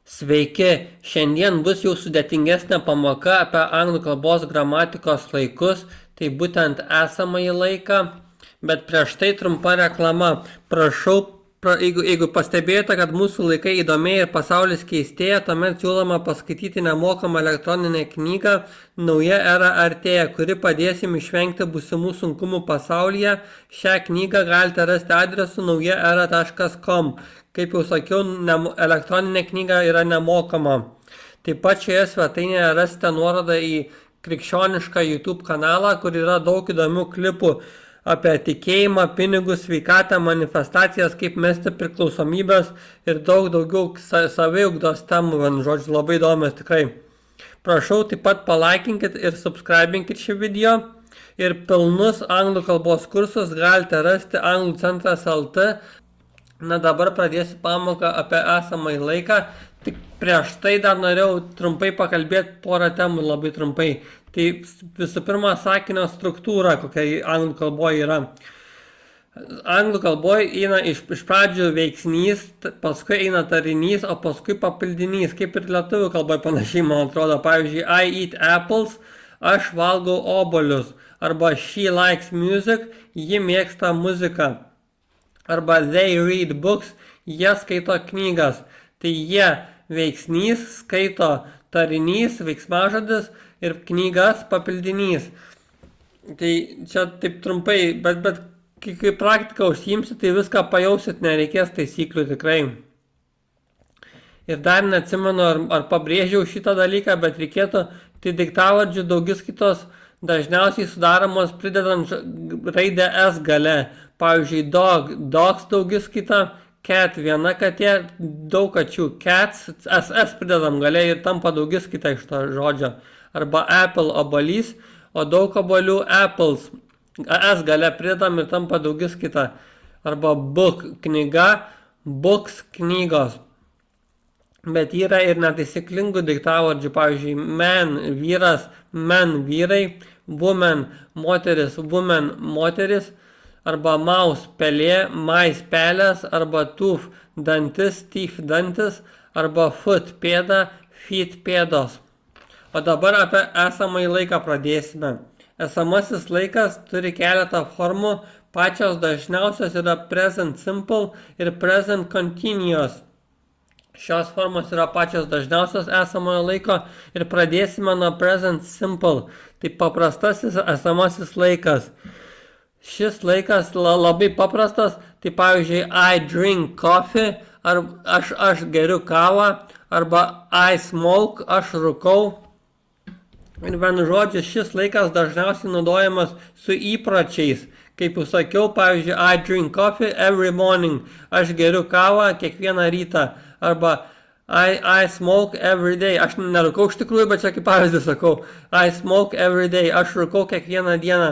Sveiki, šiandien bus jau sudėtingesnė pamoka apie anglų kalbos gramatikos laikus, tai būtent esamąjį laiką, bet prieš tai trumpa reklama. Prašau, jeigu pastebėjote, kad mūsų laikai įdomėja ir pasaulis keistėja, tuomet siūloma paskaityti nemokamą elektroninę knygą Nauja era artėja, kuri padės jums išvengti būsimų sunkumų pasaulyje. Šią knygą galite rasti adresu naujaera.com. Kaip jau sakiau, elektroninė knyga yra nemokama. Taip pat šioje svetainėje rasite nuorodą į krikščionišką YouTube kanalą, kur yra daug įdomių klipų apie tikėjimą, pinigus, sveikatą, manifestacijas, kaip mesti priklausomybės ir daug daugiau saviugdos temų, vienu žodžiu, labai įdomios tikrai. Prašau, taip pat palaikinkit ir subscribinkit šį video. Ir pilnus anglų kalbos kursus galite rasti anglucentras.lt. Na dabar pradėsiu pamoką apie esamąjį laiką. Tik prieš tai dar norėjau trumpai pakalbėti porą temų labai trumpai. Tai visų pirma, sakinio struktūra, kokia anglų kalboje yra. Anglų kalboje eina iš pradžių veiksnys, paskui eina tarinys, o paskui papildinys, kaip ir lietuvių kalboje panašiai, man atrodo. Pavyzdžiui, I eat apples, aš valgau obuolius. Arba she likes music, ji mėgsta muziką. Arba they read books, jie skaito knygas. Tai jie veiksnys, skaito tarinys, veiksmažodis ir knygas papildinys. Tai čia taip trumpai, bet kai praktiką užsiimsit, tai viską pajausit, nereikės taisyklių tikrai. Ir dar neatsimenu, ar pabrėžiau šitą dalyką, bet reikėtų, tai daiktavardžių daugiskaitos dažniausiai sudaromos pridedant raidę S gale. Pavyzdžiui, dog, dogs daugiskaita, cat viena katė, daug kačių, cats, SS pridedam gale ir tampa daugiskaita iš to žodžio. Arba apple obuolys, o daug obuolių apples, S gale pridedam ir tampa daugiskaita. Arba book knyga, books knygos. Bet yra ir netaisyklingų daiktavardžių, pavyzdžiui, man vyras, men vyrai, woman moteris, woman moteris, arba mouse pelė, mice pelės, arba tooth dantis, teeth dantis, arba foot pėda, feet pėdos. O dabar apie esamąjį laiką pradėsime. Esamasis laikas turi keletą formų, pačios dažniausios yra present simple ir present continuous. Šios formos yra pačios dažniausios esamojo laiko ir pradėsime nuo present simple. Tai paprastasis esamasis laikas. Šis laikas labai paprastas, tai pavyzdžiui, I drink coffee, ar aš geriu kavą, arba I smoke, aš rūkau. Ir vienu žodžiu, šis laikas dažniausiai naudojamas su įpročiais. Kaip jau sakiau, pavyzdžiui, I drink coffee every morning, aš geriu kavą kiekvieną rytą. Arba I smoke every day, aš nerūkau iš tikrųjų, bet čia kaip pavyzdį sakau, I smoke every day, aš rūkau kiekvieną dieną.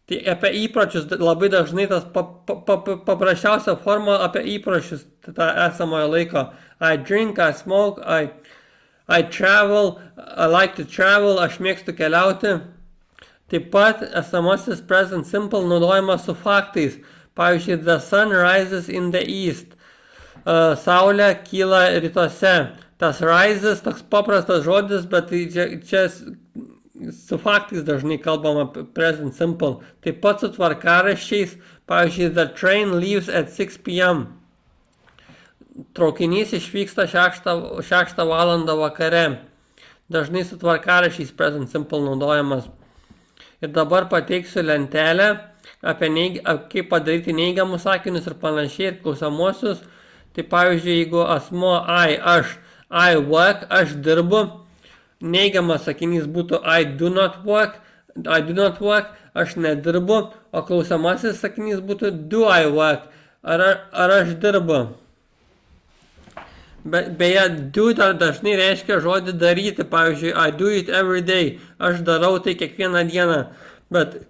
Tai apie įpročius labai dažnai tas paprasčiausia forma apie įpročius tą esamojo laiko. I drink, I smoke, I travel, I like to travel, aš mėgstu keliauti. Taip pat esamasis present simple naudojamas su faktais. Pavyzdžiui, the sun rises in the east. Saulė kyla rytuose. Tas rises, toks paprastas žodis, bet čia su faktais dažnai kalbama present simple. Taip pat su tvarkaraščiais, pavyzdžiui, the train leaves at 6 p.m. Traukinys išvyksta 6 valandą vakare. Dažnai su tvarkaraščiais present simple naudojamas. Ir dabar pateiksiu lentelę apie kaip padaryti neigiamus sakinius ir panašiai ir klausiamuosius. Tai pavyzdžiui, jeigu asmuo I work, aš dirbu, neigiamas sakinys būtų I do not work, aš nedirbu, o klausiamasis sakinys būtų do I work, ar aš dirbu. Beje, do dažnai reiškia žodį daryti, pavyzdžiui, I do it every day, aš darau tai kiekvieną dieną, bet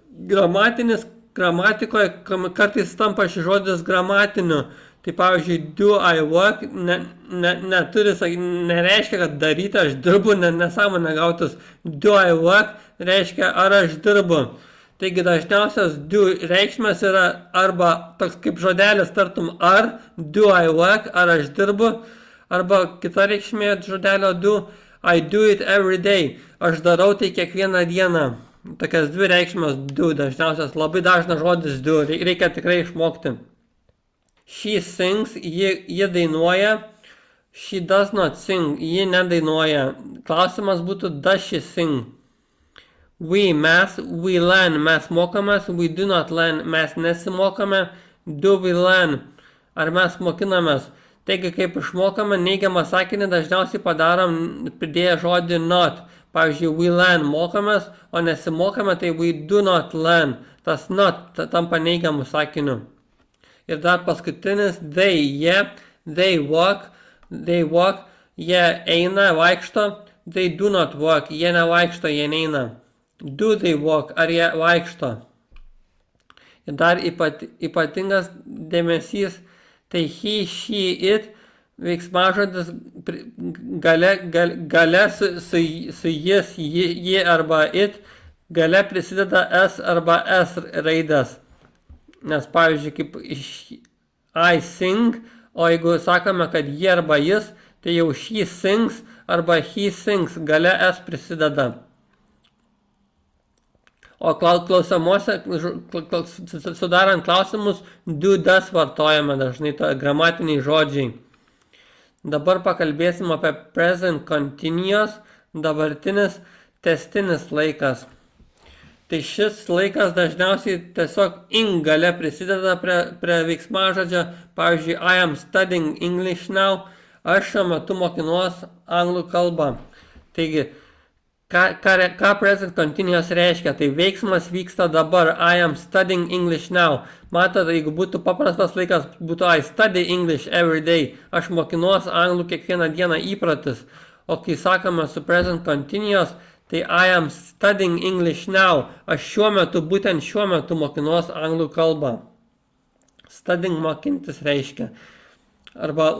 gramatikoje kartais tampa šis žodis gramatiniu. Tai pavyzdžiui, do I work nereiškia, kad daryti aš dirbu, nesąmonė gautus. Do I work reiškia, ar aš dirbu. Taigi dažniausias do reikšmės yra arba toks kaip žodelis tartum ar, do I work, ar aš dirbu, Arba kita reikšmė žodelio do, I do it every day. Aš darau tai kiekvieną dieną. Tokias dvi reikšmės do dažniausias, labai dažnas žodis do, reikia tikrai išmokti. She sings, ji dainuoja. She does not sing, ji nedainuoja. Klausimas būtų does she sing. Mes, we learn, mes mokomės, we do not learn, mes nesimokame, do we learn, ar mes mokinamės. Taigi, kaip išmokame neigiamą sakinį, dažniausiai padarom pridėję žodį not. Pavyzdžiui, we learn mokomės, o nesimokame, tai we do not learn. Tas not tampa neigiamų sakinių. Ir dar paskutinis, they walk, jie eina, vaikšto, they do not walk, jie nevaikšto, jie neina. Do they walk, ar jie vaikšto. Ir dar ypatingas dėmesys, tai he, she, it, veiksmažodis gale su jis, ji arba it, gale prisideda s arba s raidas. Nes pavyzdžiui, kaip I sing, o jeigu sakome, kad jie arba jis, tai jau she sings arba he sings, gale s prisideda. O klausimuose, sudarant klausimus, do, does vartojame dažnai, gramatiniai žodžiai. Dabar pakalbėsim apie present continuous, dabartinis tęstinis laikas. Tai šis laikas dažniausiai tiesiog in gale prisideda prie veiksmažodžio. Pavyzdžiui, I am studying English now. Aš šiuo metu mokinuos anglų kalbą. Taigi, ką present continuous reiškia? Tai veiksmas vyksta dabar. I am studying English now. Matote, jeigu būtų paprastas laikas, būtų I study English every day. Aš mokinuos anglų kiekvieną dieną įpratis. O kai sakome su present continuous, tai I am studying English now. Aš būtent šiuo metu mokinuos anglų kalbą. Studying mokintis reiškia. Arba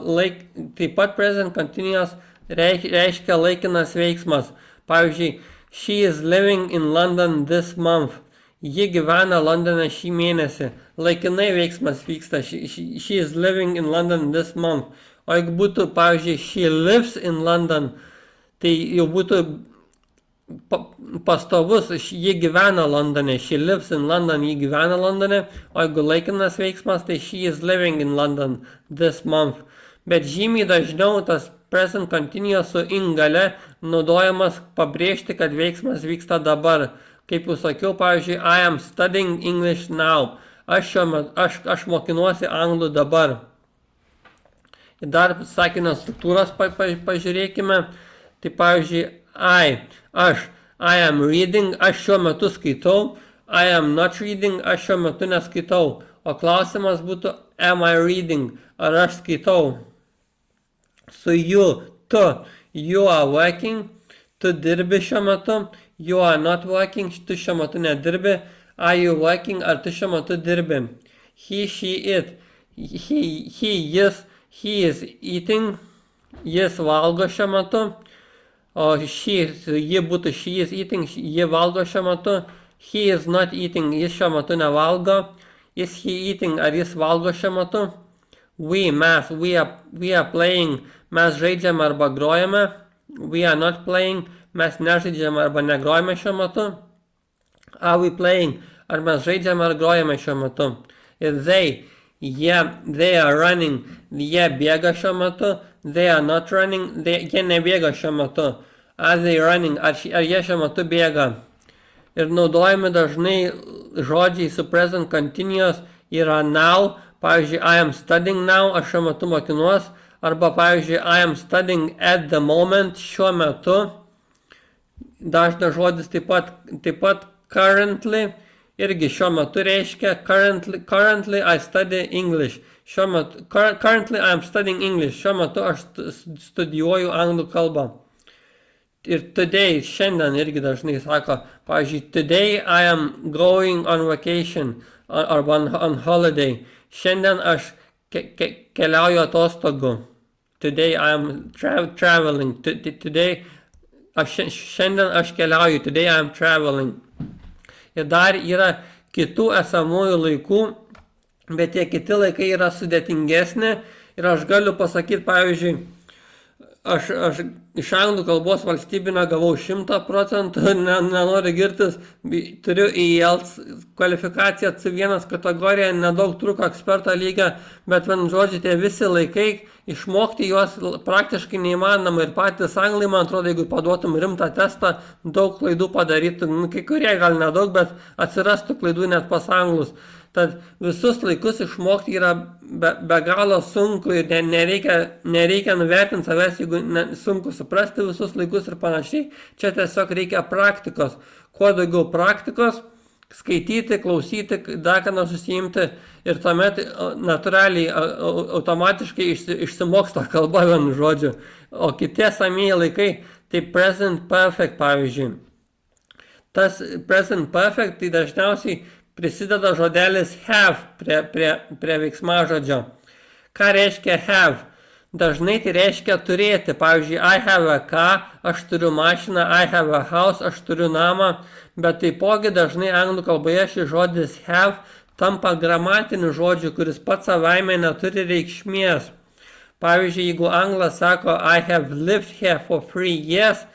taip pat present continuous reiškia laikinas veiksmas. Pavyzdžiui, she is living in London this month. Ji gyvena Londone šį mėnesį. Laikinai veiksmas vyksta. She is living in London this month. O jeigu būtų, pavyzdžiui, she lives in London, tai jau būtų pastovus, ji gyvena Londone, she lives in London, ji gyvena Londone, o jeigu laikinas veiksmas, tai she is living in London this month. Bet žymiai dažniau tas present continuous su in gale naudojamas pabrėžti, kad veiksmas vyksta dabar. Kaip jau sakiau, pavyzdžiui, I am studying English now. Aš mokinuosi anglų dabar. Ir dar sakinio struktūros pažiūrėkime. Tai pavyzdžiui, I am reading, aš šiuo metu skaitau, I am not reading, aš šiuo metu neskaitau. O klausimas būtų, am I reading, ar aš skaitau. Su tu, you are working, tu dirbi šiuo metu, you are not working, tu šiuo metu nedirbi, are you working, ar tu šiuo metu dirbi. He, she, it, he is eating, jis valgo šiuo metu. O ji būtų she is eating, ji valgo šiuo metu. He is not eating, jis šiuo metu nevalgo. Is he eating, ar jis valgo šiuo metu? Mes, we are playing, mes žaidžiame arba grojame. We are not playing, mes nežaidžiame arba negrojame šiuo metu. Are we playing, ar mes žaidžiame ar grojame šiuo metu. Ir they are running, jie bėga šiuo metu. They are not running, jie nebėga šiuo metu. Are they running, ar jie šiuo metu bėga. Ir naudojami dažnai žodžiai su present continuous yra now. Pavyzdžiui, I am studying now, aš šiuo metu mokinuos. Arba pavyzdžiui, I am studying at the moment, šiuo metu. Dažnas žodis taip pat currently, irgi šiuo metu reiškia currently I study English. Currently I am studying English. Šiuo metu aš studijuoju anglų kalbą. Ir today, šiandien irgi dažnai sako, pavyzdžiui, today I am going on vacation arba on holiday. Šiandien aš keliauju atostogų. Today I am traveling. Šiandien aš keliauju. Today I am traveling. Ir dar yra kitų esamųjų laikų, bet tie kiti laikai yra sudėtingesni. Ir aš galiu pasakyti, pavyzdžiui, aš iš anglų kalbos valstybinio gavau 100%, nenoriu girtis, turiu IELTS kvalifikaciją C1 kategoriją, nedaug truko eksperto lygio, bet vien žodžiu, tie visi laikai, išmokti juos praktiškai neįmanoma ir patys anglai, man atrodo, jeigu paduotum rimtą testą, daug klaidų padarytų, kai kurie gal nedaug, bet atsirastų klaidų net pas anglus. Tad visus laikus išmokti yra be galo sunku ir nereikia nuvertinti savęs, jeigu sunku suprasti visus laikus ir panašiai. Čia tiesiog reikia praktikos. Kuo daugiau praktikos, skaityti, klausyti, dar ką nors susijimti ir tuomet natūraliai, automatiškai išsimoksta kalba vienu žodžiu. O kiti esamieji laikai, tai present perfect pavyzdžiui. Tas present perfect tai dažniausiai prisideda žodelis have prie veiksmažodžio. Ką reiškia have? Dažnai tai reiškia turėti. Pavyzdžiui, I have a car, aš turiu mašiną, I have a house, aš turiu namą, bet taipogi dažnai anglų kalboje šis žodis have tampa gramatiniu žodžiu, kuris pats savaime neturi reikšmės. Pavyzdžiui, jeigu anglas sako I have lived here for 3 years,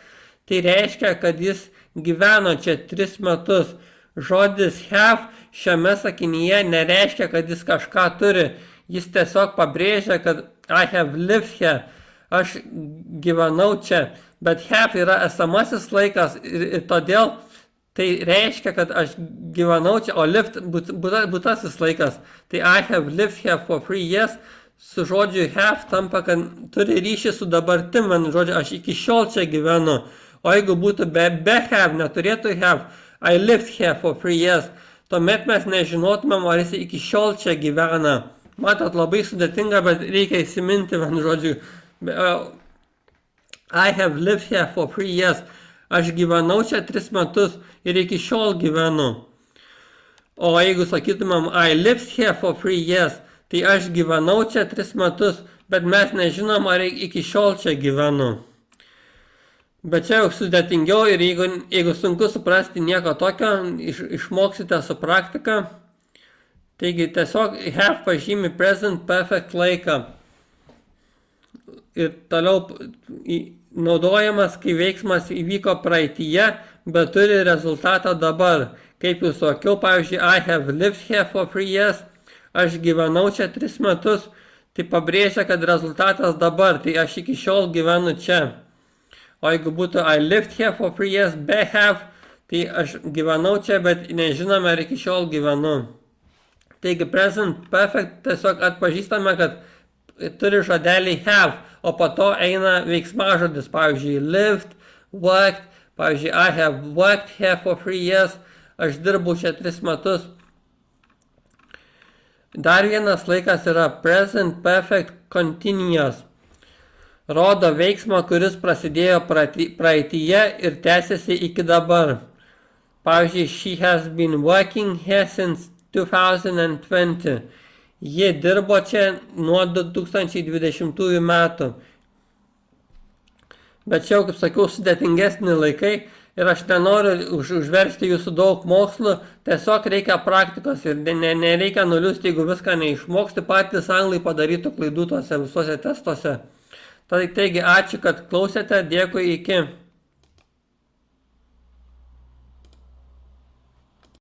tai reiškia, kad jis gyveno čia 3 metus. Žodis have šiame sakinyje nereiškia, kad jis kažką turi. Jis tiesiog pabrėžia, kad I have lived here. Aš gyvenau čia. Bet have yra esamasis laikas ir todėl tai reiškia, kad aš gyvenau čia, o lived būtasis laikas. Tai I have lived here for 3 years. Su žodžiu have tampa, kad turi ryšį su dabartim. Žodžiu, aš iki šiol čia gyvenu. O jeigu būtų be have, neturėtų have, I lived here for 3 years. Tuomet mes nežinotumėm, ar jis iki šiol čia gyvena. Matot, labai sudėtinga, bet reikia įsiminti, vienu žodžiu. I have lived here for 3 years. Aš gyvenau čia 3 metus ir iki šiol gyvenu. O jeigu sakytumėm I lived here for 3 years, tai aš gyvenau čia 3 metus, bet mes nežinom, ar iki šiol čia gyvenu. Bet čia jau sudėtingiau ir jeigu sunku suprasti nieko tokio, išmoksite su praktika. Taigi tiesiog have pažymi present perfect laiką. Ir toliau naudojamas, kai veiksmas įvyko praeityje, bet turi rezultatą dabar. Kaip jau sakiau, pavyzdžiui, I have lived here for 3 years, aš gyvenau čia 3 metus, tai pabrėžia, kad rezultatas dabar, tai aš iki šiol gyvenu čia. O jeigu būtų I lived here for 3 years be have, tai aš gyvenau čia, bet nežinome, ar iki šiol gyvenu. Taigi present perfect tiesiog atpažįstame, kad turi žodelį have, o po to eina veiksmažodis, pavyzdžiui, lived, worked, pavyzdžiui, I have worked here for 3 years, aš dirbu čia 3 metus. Dar vienas laikas yra present perfect continuous. Rodo veiksmą, kuris prasidėjo praeityje ir tęsiasi iki dabar. Pavyzdžiui, she has been working here since 2020. Ji dirbo čia nuo 2020 metų. Bet čia, kaip sakiau, sudėtingesni laikai ir aš nenoriu užversti jūsų daug mokslų, tiesiog reikia praktikos ir nereikia nuliūsti, jeigu viską neišmoksti, patys anglai padarytų klaidų tuose visuose testuose. Taigi, ačiū, kad klausėte, dėkui, iki.